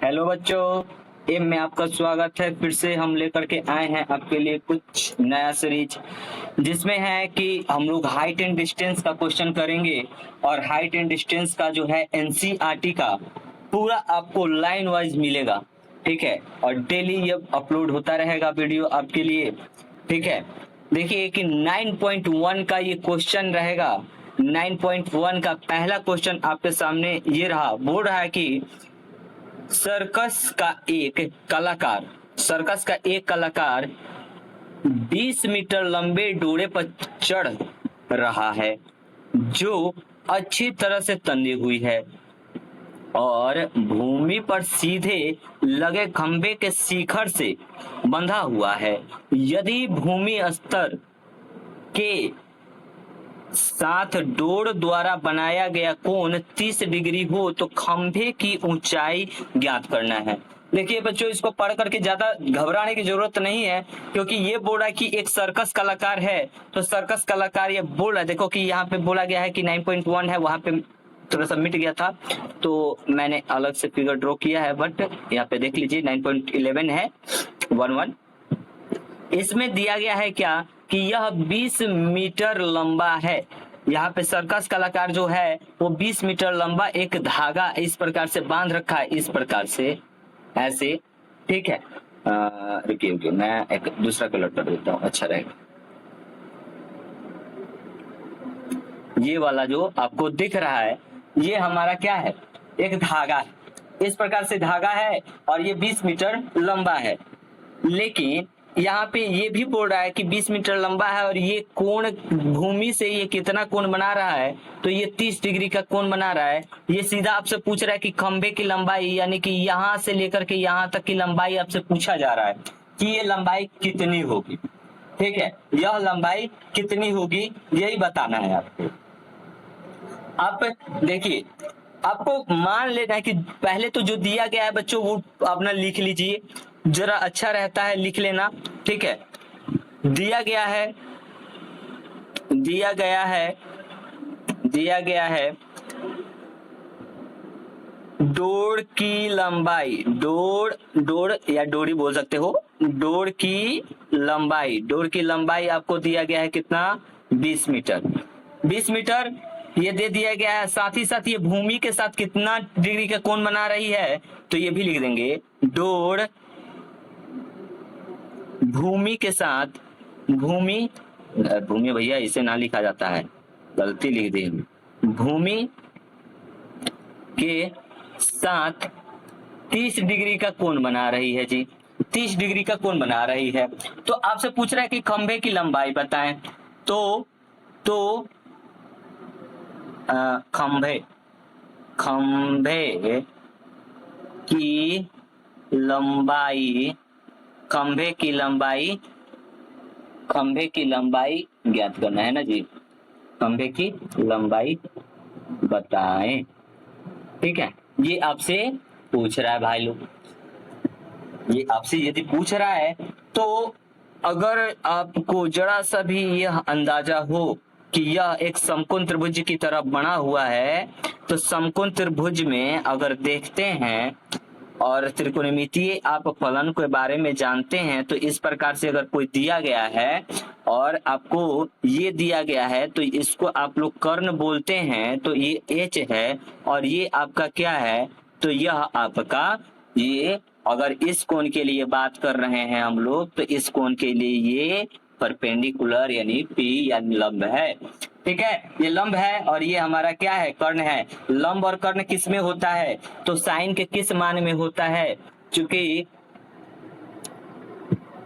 Hello बच्चों, ए में आपका स्वागत है। फिर से हम लेकर के आए हैं आपके लिए कुछ नया सीरीज, जिसमें है कि हम लोग हाइट एंड डिस्टेंस का क्वेश्चन करेंगे। और हाइट एंड डिस्टेंस का जो है एनसीईआरटी का पूरा आपको लाइन वाइज मिलेगा, ठीक है। और डेली ये अपलोड होता रहेगा वीडियो आपके लिए, ठीक है। देखिए कि 9.1 का ये क्वेश्चन रहेगा। 9.1 का पहला क्वेश्चन आपके सामने ये रहा, बोल रहा है कि सर्कस का एक कलाकार 20 मीटर लंबे डोरे पर चढ़ रहा है, जो अच्छी तरह से तनी हुई है और भूमि पर सीधे लगे खंभे के शिखर से बंधा हुआ है। यदि भूमि स्तर के साथ डोर द्वारा बनाया गया कोण 30 डिग्री हो तो खंभे की ऊंचाई ज्ञात करना है। देखिए बच्चों, इसको पढ़ करके ज्यादा घबराने की जरूरत नहीं है, क्योंकि ये बोल रहा है कि एक सर्कस कलाकार है। तो सर्कस कलाकार ये बोल रहा है, देखो कि यहाँ पे बोला गया है कि 9.1 है, वहां पे थोड़ा सा मिट गया था तो मैंने अलग से फिगर ड्रॉ किया है, बट यहाँ पे देख लीजिए 9.11 है 11। इसमें दिया गया है क्या कि यह 20 मीटर लंबा है। यहाँ पे सर्कस कलाकार जो है वो 20 मीटर लंबा एक धागा इस प्रकार से बांध रखा है, इस प्रकार से ऐसे, ठीक है। रुकिए मैं एक दूसरा कलर कर देता हूँ, अच्छा रहेगा। ये वाला जो आपको दिख रहा है ये हमारा क्या है, एक धागा है, इस प्रकार से धागा है और ये 20 मीटर लंबा है। लेकिन यहाँ पे ये भी बोल रहा है कि 20 मीटर लंबा है और ये कोण भूमि से ये कितना कोण बना रहा है, तो ये 30 डिग्री का कोण बना रहा है। ये सीधा आपसे पूछ रहा है कि खंभे की लंबाई, यानी कि यहाँ से लेकर के यहाँ तक की लंबाई आपसे पूछा जा रहा है कि ये लंबाई कितनी होगी, ठीक है। यह लंबाई कितनी होगी यही बताना है आपको। आप देखिए, आपको मान लेना है कि पहले तो जो दिया गया है बच्चों वो अपना लिख लीजिए, जरा अच्छा रहता है लिख लेना, ठीक है। दिया गया है डोर की लंबाई, डोर या डोरी बोल सकते हो, डोर की लंबाई आपको दिया गया है कितना, 20 मीटर। 20 मीटर ये दे दिया गया है, साथ ही साथ ये भूमि के साथ कितना डिग्री का कोण बना रही है तो ये भी लिख देंगे। डोर भूमि के साथ, भूमि भैया इसे ना लिखा जाता है, गलती लिख दी, भूमि के साथ 30 डिग्री का कोण बना रही है जी, 30 डिग्री का कोण बना रही है। तो आपसे पूछ रहा है कि खंभे की लंबाई बताएं। तो खंभे की लंबाई ज्ञात करना है ना जी, खंभे की लंबाई बताएं, ठीक है। ये आपसे पूछ रहा है भाई लोग, ये आपसे यदि पूछ रहा है तो अगर आपको जरा सा भी यह अंदाजा हो कि यह एक समकोण त्रिभुज की तरह बना हुआ है, तो समकोण त्रिभुज में अगर देखते हैं और त्रिकोणमितीय आप फलन के बारे में जानते हैं, तो इस प्रकार से अगर कोई दिया गया है और आपको ये दिया गया है तो इसको आप लोग कर्ण बोलते हैं, तो ये एच है और ये आपका क्या है, तो यह आपका, ये अगर इस कोण के लिए बात कर रहे हैं हम लोग तो इस कोण के लिए ये परपेंडिकुलर यानी पी या लंब है, ठीक है। ये लंब है और ये हमारा क्या है, कर्ण है। लंब और कर्ण किस में होता है, तो साइन के किस मान में होता है, क्योंकि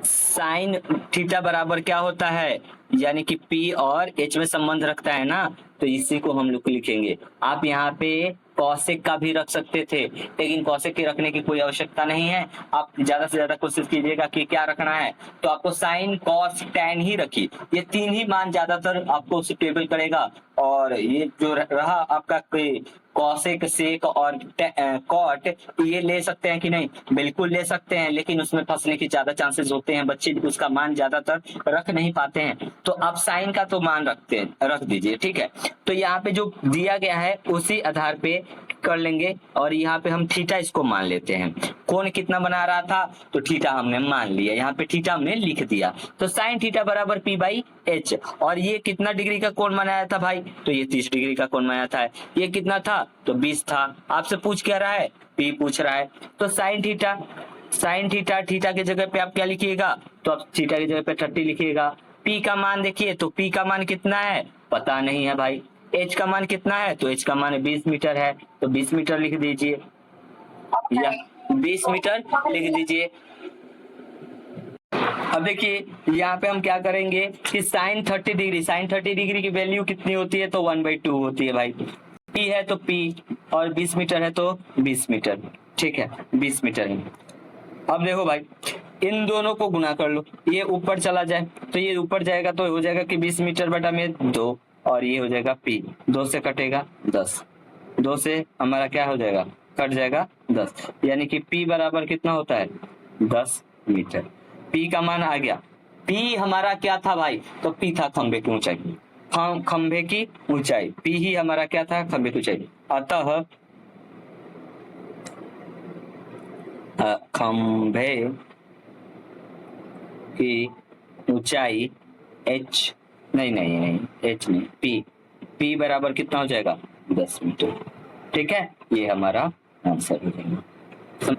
साइन थीटा बराबर क्या होता है, यानी कि पी और एच में संबंध रखता है ना, तो इसी को हम लोग लिखेंगे। आप यहाँ पे कौशिक का भी रख सकते थे, लेकिन कौशिक के रखने की कोई आवश्यकता नहीं है। आप ज्यादा से ज्यादा कोशिश कीजिएगा कि क्या रखना है, तो आपको साइन कॉस टैन ही रखिए, ये तीन ही मान ज्यादातर आपको सुटेबल करेगा। और ये जो रहा आपका कौशिक, सेक और कॉट, ये ले सकते हैं कि नहीं, बिल्कुल ले सकते हैं, लेकिन उसमें फंसने की ज्यादा चांसेस होते हैं, बच्चे उसका मान ज्यादातर रख नहीं पाते हैं। तो आप साइन का तो मान रख दीजिए, ठीक है। तो यहाँ पे जो दिया गया है उसी आधार पे कर लेंगे और यहाँ पे हम थीटा इसको मान लेते हैं। कोण कितना बना रहा था, तो थीटा हमने मान लिया, यहाँ पे थीटा हमने लिख दिया। तो साइन थीटा बराबर पी बाई एच। और ये कितना डिग्री का कोण बनाया था भाई, तो ये 30 डिग्री का कोण बनाया था। ये कितना था, तो 20 था। आपसे पूछ क्या रहा है, पी पूछ रहा है। तो साइन थीटा, थीटा की जगह पे आप क्या लिखिएगा, तो आप थीटा की जगह पे 30 लिखिएगा। पी का मान देखिए, तो पी का मान कितना है, पता नहीं है भाई। एच का मान कितना है, तो एच का मान 20 मीटर है, तो 20 मीटर लिख दीजिए, या 20 मीटर लिख दीजिए। अब देखिए यहाँ पे हम क्या करेंगे कि साइन 30 डिग्री की वैल्यू कितनी होती है, तो 1/2 होती है भाई। पी है तो पी, और 20 मीटर है तो 20 मीटर, ठीक है 20 मीटर है। अब देखो भाई, इन दोनों को गुना कर लो, ये ऊपर चला जाए तो ये ऊपर जाएगा, तो हो जाएगा कि 20 मीटर बटा में 2, और ये हो जाएगा पी, 2 से कटेगा 10, 2 से हमारा क्या हो जाएगा, कट जाएगा 10, यानी कि पी बराबर कितना होता है, 10 मीटर। पी का मान आ गया। पी हमारा क्या था भाई, तो पी था खंभे की ऊंचाई, खंभे की ऊंचाई, पी ही हमारा क्या था, खंभे की ऊंचाई। अतः खंभे की ऊंचाई एच, नहीं एच नहीं, पी बराबर कितना हो जाएगा, 10 मीटर। ठीक है, ये हमारा आंसर हो जाएगा।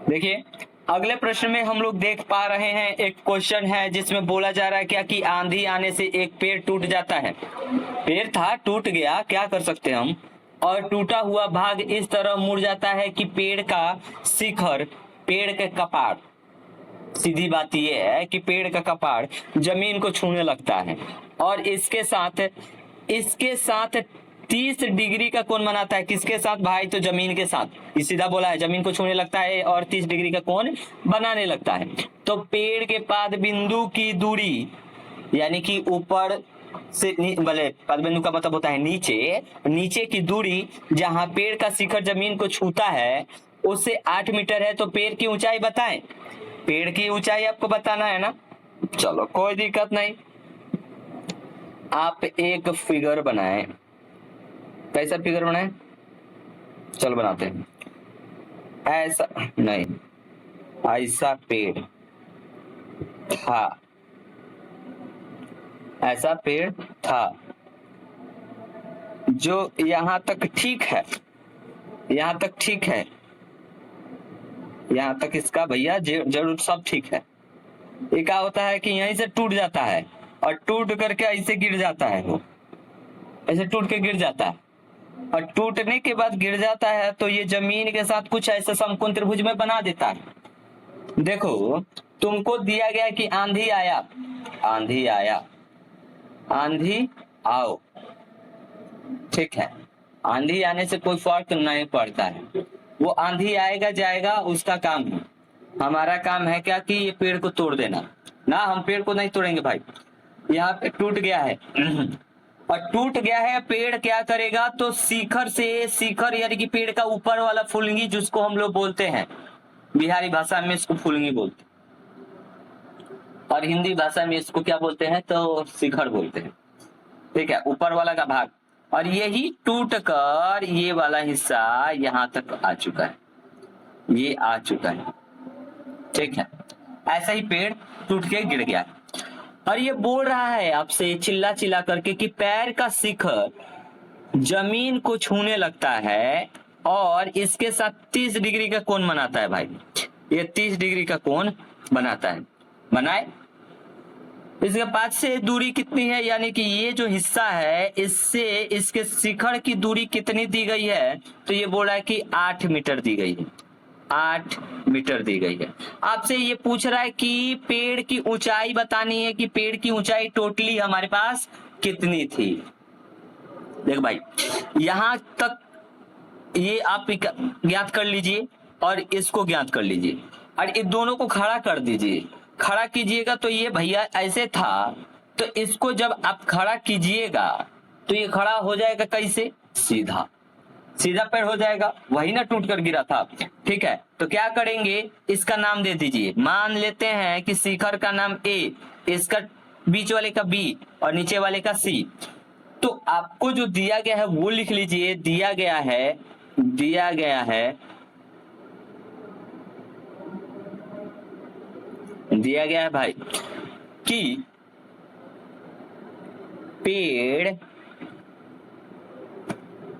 देखिए अगले प्रश्न में हम लोग देख पा रहे हैं, एक क्वेश्चन है जिसमें बोला जा रहा है क्या कि आंधी आने से एक पेड़ टूट जाता है। पेड़ था, टूट गया, क्या कर सकते हैं हम, और टूटा हुआ भाग इस तरह मुड़ जाता है कि पेड़ का शिखर, पेड़ के कपाड़, सीधी बात यह है कि पेड़ का कपाड़ जमीन को छूने लगता है, और इसके साथ 30 डिग्री का कोण बनाता है। किसके साथ भाई, तो जमीन के साथ, ये सीधा बोला है, जमीन को छूने लगता है और 30 डिग्री का कोण बनाने लगता है। तो पेड़ के पाद बिंदु की दूरी, यानी कि ऊपर से भले पाद बिंदु का मतलब होता है नीचे की दूरी, जहां पेड़ का शिखर जमीन को छूता है उससे 8 मीटर है। तो पेड़ की ऊंचाई बताएं, पेड़ की ऊंचाई आपको बताना है ना, चलो कोई दिक्कत नहीं। आप एक फिगर बनाएं, कैसा फिगर बनाएं, चलो बनाते हैं। ऐसा नहीं, ऐसा पेड़ था, ऐसा पेड़ था जो यहां तक ठीक है, यहां तक ठीक है, यहां तक इसका भैया जरूर सब ठीक है। ये क्या होता है कि यहीं से टूट जाता है और टूट करके ऐसे गिर जाता है, वो ऐसे टूट के गिर जाता है, और टूटने के बाद गिर जाता है तो ये जमीन के साथ कुछ ऐसा समकोण त्रिभुज में बना देता है। देखो तुमको दिया गया कि आंधी आया, आंधी आया, आंधी आओ, ठीक है, आंधी आने से कोई फर्क नहीं पड़ता है, वो आंधी आएगा जाएगा उसका काम है। हमारा काम है क्या कि ये पेड़ को तोड़ देना ना, हम पेड़ को नहीं तोड़ेंगे भाई। यहाँ पे टूट गया है और टूट गया है, पेड़ क्या करेगा, तो शिखर से, शिखर यानी कि पेड़ का ऊपर वाला फुलंगी, जिसको हम लोग बोलते हैं बिहारी भाषा में इसको फुलंगी बोलते हैं, और हिंदी भाषा में इसको क्या बोलते हैं, तो शिखर बोलते हैं, ठीक है, ऊपर वाला का भाग। और यही टूट कर ये वाला हिस्सा यहाँ तक आ चुका है, ये आ चुका है, ठीक है, ऐसा ही पेड़ टूट के गिर गया। और ये बोल रहा है आपसे चिल्ला चिल्ला करके कि पैर का शिखर जमीन को छूने लगता है और इसके साथ 30 डिग्री का कोण बनाता है भाई, ये 30 डिग्री का कोण बनाता है, बनाए। इसके पास से दूरी कितनी है, यानी कि ये जो हिस्सा है इससे इसके शिखर की दूरी कितनी दी गई है, तो ये बोला है कि 8 मीटर दी गई है, 8 मीटर दी गई है। आपसे ये पूछ रहा है कि पेड़ की ऊंचाई बतानी है, कि पेड़ की ऊंचाई टोटली हमारे पास कितनी थी। देख भाई यहां तक ये आप ज्ञात कर लीजिए और इसको ज्ञात कर लीजिए, और इन दोनों को खड़ा कर दीजिए। खड़ा कीजिएगा तो ये भैया ऐसे था, तो इसको जब आप खड़ा कीजिएगा तो ये खड़ा हो जाएगा कैसे, सीधा, सीधा पैर हो जाएगा, वही ना टूट कर गिरा था, ठीक है। तो क्या करेंगे, इसका नाम दे दीजिए, मान लेते हैं कि शिखर का नाम ए, इसका बीच वाले का बी और नीचे वाले का सी। तो आपको जो दिया गया है वो लिख लीजिए, दिया गया है दिया गया है भाई कि पेड़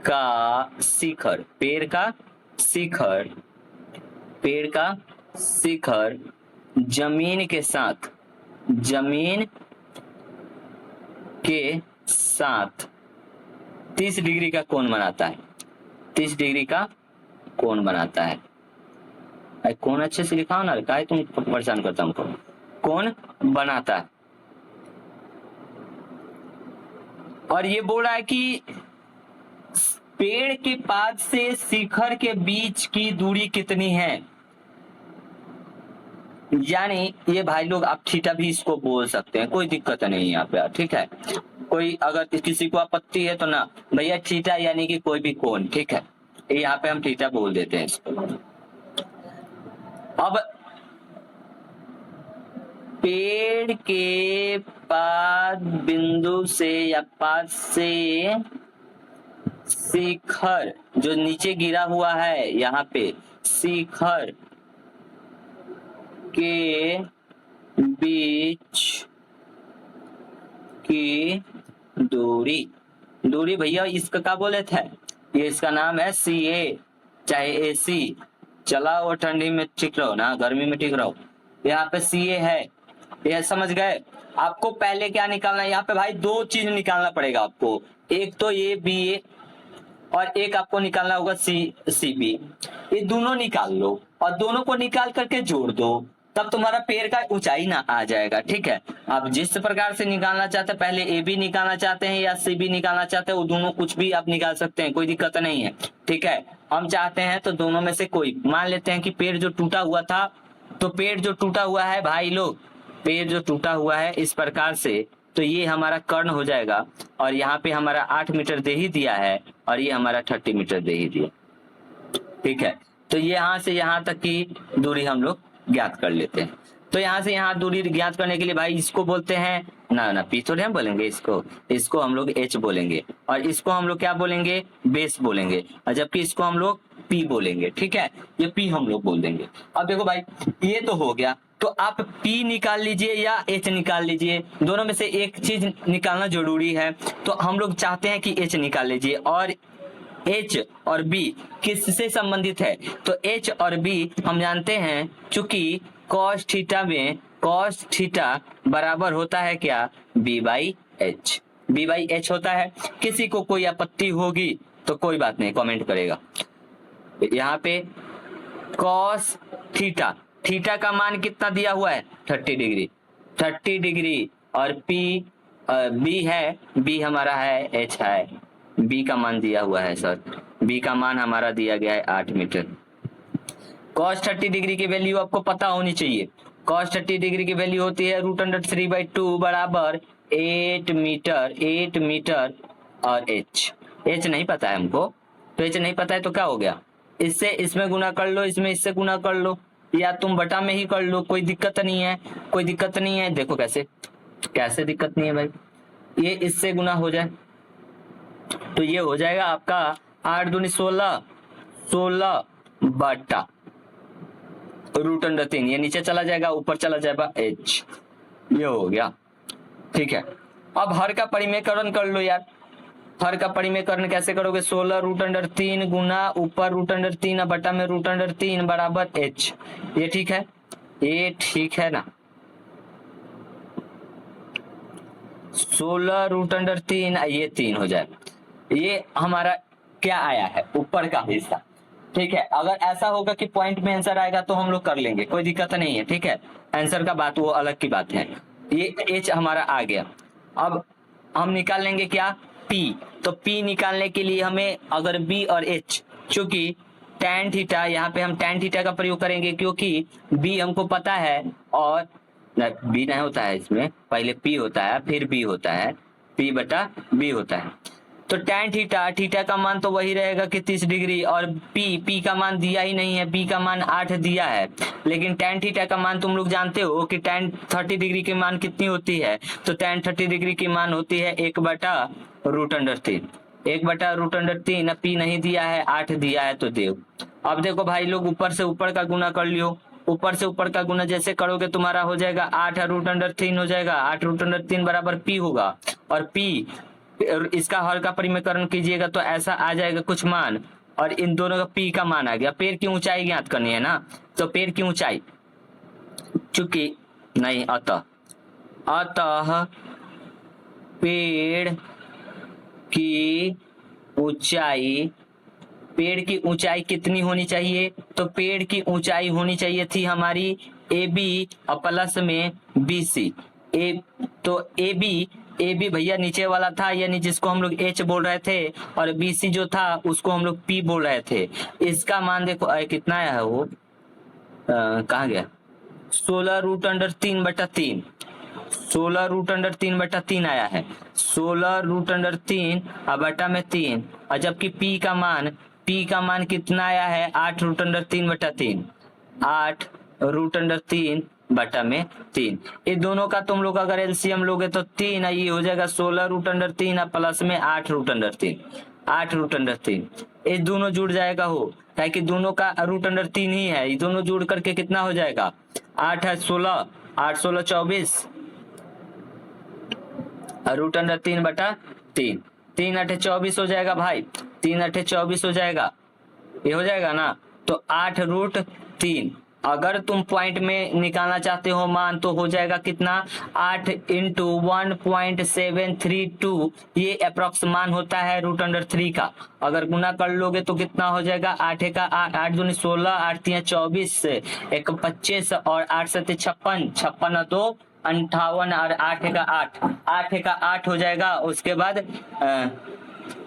का शिखर जमीन के साथ 30 डिग्री का कोण बनाता है। 30 डिग्री का कोण बनाता है। कोण अच्छे से लिखाओ ना, काहे तुम परेशान करता हमको। कोण बनाता है। और ये बोल रहा है कि पेड़ के पात से शिखर के बीच की दूरी कितनी है। यानी ये भाई लोग आप थीटा भी इसको बोल सकते हैं, कोई दिक्कत नहीं है यहाँ पे, ठीक है। कोई अगर किसी को आपत्ति है तो ना भैया, थीटा यानी कि कोई भी कोण, ठीक है, यहाँ पे हम थीटा बोल देते हैं इसको। अब पेड़ के पाद बिंदु से या पाद से शिखर जो नीचे गिरा हुआ है, यहाँ पे शिखर के बीच की दूरी भैया इसका क्या बोले थे, ये इसका नाम है CA चाहे AC। चलाओ ठंडी में ठीक रहो ना, गर्मी में ठीक रहो। यहाँ पे CA है, ये समझ गए। आपको पहले क्या निकालना है यहाँ पे भाई, दो चीज निकालना पड़ेगा आपको। एक तो ये BA और एक आपको निकालना होगा CB। ये दोनों निकाल लो और दोनों को निकाल करके जोड़ दो, तब तुम्हारा पेड़ का ऊंचाई ना आ जाएगा, ठीक है। आप जिस प्रकार से निकालना चाहते हैं, पहले AB निकालना चाहते हैं या CB निकालना चाहते हैं, वो दोनों कुछ भी आप निकाल सकते हैं, कोई दिक्कत नहीं है, ठीक है। हम चाहते हैं तो दोनों में से कोई, मान लेते हैं कि पेड़ जो टूटा हुआ था, तो पेड़ जो टूटा हुआ है भाई लोग, पेड़ जो टूटा हुआ है इस प्रकार से, तो ये हमारा कर्ण हो जाएगा। और यहाँ पे हमारा 8 मीटर दे ही दिया है और ये हमारा 30 मीटर दे ही दिया, ठीक है। तो यहाँ से यहाँ तक की दूरी हम लोग ज्ञात कर लेते हैं। तो यहाँ से यहाँ दूरी ज्ञात करने के लिए भाई इसको बोलते हैं ना P थोड़े हम बोलेंगे, इसको हम लोग H बोलेंगे, और इसको हम लोग क्या बोलेंगे, बेस बोलेंगे, और जबकि इसको हम लोग P बोलेंगे, ठीक है। ये P हम लोग बोल देंगे। अब देखो भाई, ये तो हो गया, तो आप P निकाल लीजिए या H निकाल लीजिए, दोनों में से एक चीज निकालना जरूरी है। तो हम लोग चाहते हैं कि H निकाल लीजिए। और H और B किससे संबंधित है, तो H और B हम जानते हैं, चूंकि cos थीटा में cos थीटा बराबर होता है क्या, B/H होता है। किसी को कोई आपत्ति होगी तो कोई बात नहीं, कमेंट करेगा। यहाँ पे cos थीटा का मान कितना दिया हुआ है, 30 डिग्री, और B है, B हमारा है, H है, B का मान दिया हुआ है सर, B का मान हमारा दिया गया है 8 मीटर। cos 30 डिग्री की वैल्यू आपको पता होनी चाहिए। cos 30 डिग्री की वैल्यू होती है √3/2 बराबर 8 मीटर। और H नहीं पता है हमको, तो H नहीं पता है तो क्या हो गया, इससे इसमें गुना कर लो, इसमें इससे गुना कर लो, या तुम बटा में ही कर लो, कोई दिक्कत नहीं है। देखो कैसे दिक्कत नहीं है भाई, ये इससे गुना हो जाए तो ये हो जाएगा आपका 8 दूनी 16 बटा √3, ये नीचे चला जाएगा, ऊपर चला जाएगा H, ये हो गया, ठीक है। अब हर का परिमेयकरण कर लो यार। हर का परिमेयकरण कैसे करोगे, 16 √3 गुना ऊपर √3 बटा में √3 बराबर H, ये ठीक है ना। 16 √3 ये 3 हो जाए, ये हमारा क्या आया है, ऊपर का हिस्सा, ठीक है। अगर ऐसा होगा कि पॉइंट में आंसर आएगा तो हम लोग कर लेंगे, कोई दिक्कत नहीं है, ठीक है। आंसर का बात वो अलग की बात है। ये H हमारा आ गया। अब हम निकाल लेंगे क्या, P। तो P निकालने के लिए हमें अगर B और H, चूंकि tan थीटा, यहाँ पे हम tan थीटा का प्रयोग करेंगे क्योंकि B हमको पता है, और B नहीं होता है इसमें, पहले P होता है फिर B होता है, P/B होता है। तो tan थीटा का मान तो वही रहेगा कि 30 डिग्री, और P का मान दिया ही नहीं है, P का मान 8 दिया है, लेकिन tan थीटा का मान तुम लोग जानते हो कि tan 30 डिग्री की मान कितनी होती है, तो tan 30 डिग्री की मान होती है 1/√3। 1/√3, अब पी नहीं दिया है, 8 दिया है तो देव। अब देखो भाई लोग, ऊपर से ऊपर का गुना कर लियो। ऊपर से ऊपर का गुना जैसे करोगे तुम्हारा हो जाएगा 8√3 हो जाएगा। 8√3 बराबर पी होगा, और पी इसका हर का परिमेयकरण कीजिएगा तो ऐसा आ जाएगा कुछ मान, और इन दोनों का पी का मान आ गया। पेड़ की ऊंचाई ज्ञात करनी है ना, तो पेड़ की ऊंचाई, चूंकि नहीं अतः पेड़ की ऊंचाई, पेड़ की ऊंचाई कितनी होनी चाहिए, तो पेड़ की ऊंचाई होनी चाहिए थी हमारी ए बी और प्लस में बी सी। तो ए बी भैया नीचे वाला था, यानी जिसको हम लोग एच बोल रहे थे, और बी सी जो था उसको हम लोग पी बोल रहे थे। इसका मान देखो कितना आया है, वो कहाँ गया, 16√3/3, 16√3/3 आया है। 16√3 और बटा में 3, और जबकि पी का मान कितना आया है, 8√3/3, 8√3/3। ये दोनों का तुम लोग अगर एलसीएम लोगे तो 3, ये हो जाएगा 16√3 और प्लस में 8√3, 8√3। ये दोनों जुड़ जाएगा हो, क्या कि दोनों का √3 ही है, ये दोनों जुड़ करके कितना हो जाएगा, 8 है 16, 8 16 24, √3/3, 3 8 24 हो जाएगा भाई, 3 8 24 हो जाएगा, ये हो जाएगा ना। तो 8√3, अगर तुम पॉइंट में निकालना चाहते हो मान तो हो जाएगा कितना, 8 × 1.732, ये अप्रोक्स मान होता है √3 का। अगर गुना कर लोगे तो कितना हो जाएगा, 8 का 8, 8 दूनी 16, 8 3 24, 1 25 और 8 7 56, 56 2 58 और 8 का 8, 8 का 8 हो जाएगा। उसके बाद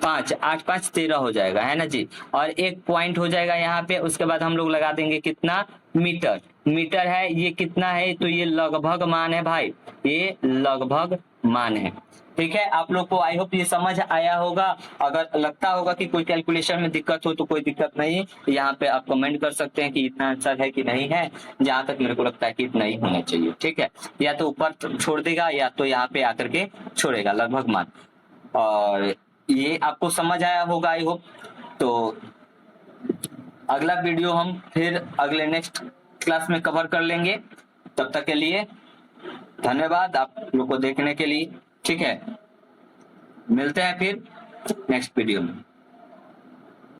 5, 8 5 13 हो जाएगा, है ना जी। और एक पॉइंट हो जाएगा यहाँ पे, उसके बाद हम लोग लगा देंगे कितना, मीटर है। ये कितना है, तो ये लगभग मान है भाई, ये लगभग मान है। ठीक है, आप लोग को आई होप ये समझ आया होगा। अगर लगता होगा कि कोई कैलकुलेशन में दिक्कत हो तो कोई दिक्कत नहीं, यहाँ पे आप कमेंट कर सकते हैं कि इतना आंसर है कि नहीं है। जहां तक मेरे को लगता है कि इतना ही होना चाहिए। ठीक है, या तो ऊपर छोड़ देगा या तो यहाँ पे आकर के छोड़ेगा लगभग मान। और ये आपको समझ आया होगा आई होप। तो अगला वीडियो हम फिर अगले नेक्स्ट क्लास में कवर कर लेंगे। तब तक के लिए धन्यवाद आप लोग को देखने के लिए। ठीक है, मिलते हैं फिर नेक्स्ट वीडियो में।